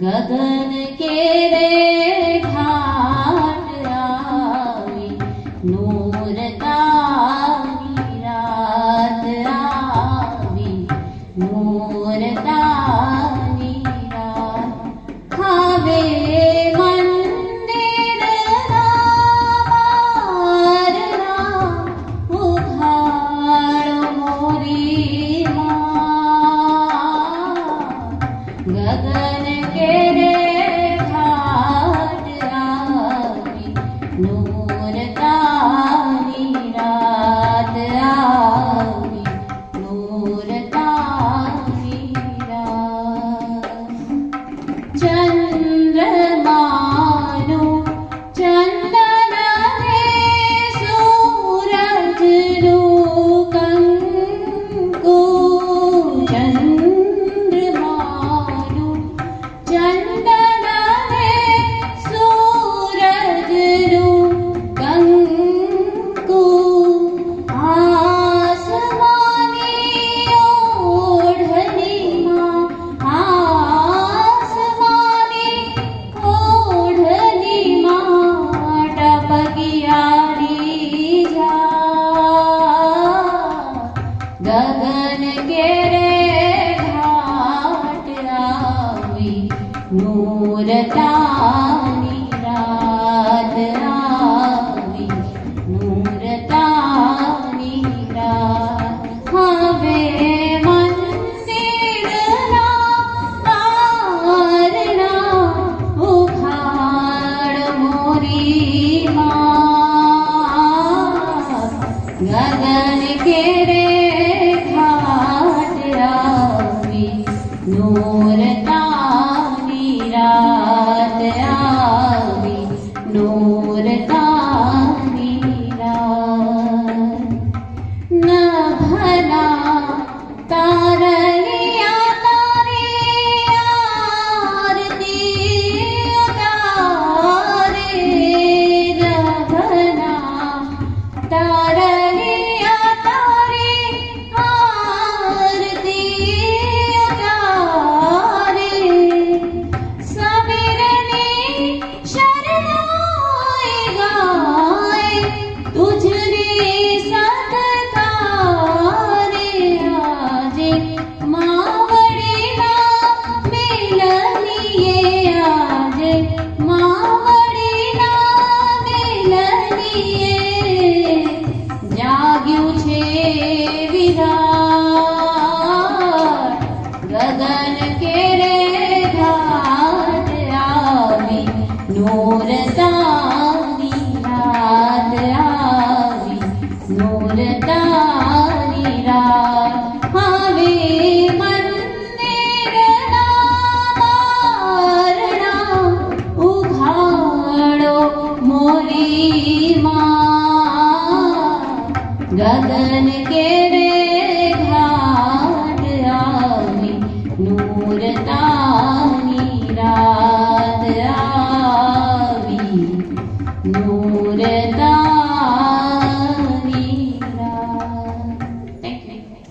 गगन के रे घाट आवी नूर तारी रात आवी नूर तारी रात हावे मंदिर नावारना उघाड़ मोरी माँ गगन के रे घाट आवी नूर तारी रात आवी नूर तारी रात चंद्रमानो चंदन रे सूरज नु कंकु चंद्रमानो चंदन रे सूरज नु कंकु आसमानी ओढ़नी माँ आसमानी ओढ़नी माँ टपकियारी जा गगन के रे घाट आवी नूर तारी रात आवी नूर तारी रात हावे मंदिर नावारना उघाड़ मोरी माँ गगन के रे घाट आवी नूर तारी रात आवी नूर तारी रात न भला तारलिया तारी आरती उतारे न भला तारलिया तारी आरती उतारे समीरनी शरणाई गाए तुझरी सत्कारे आजे मावड़ीना मिलनिये आजे मावड़ीना मिलनिये जाग्યું છે વિરાટ ગગન કે રે ઘાટ આવી નૂર તારી રાત આવી નૂર તારી રાત હવે મંદિર નાવારણા ઉઘાડો મોરી માँ गगन के रे घाट आवी नूर तारी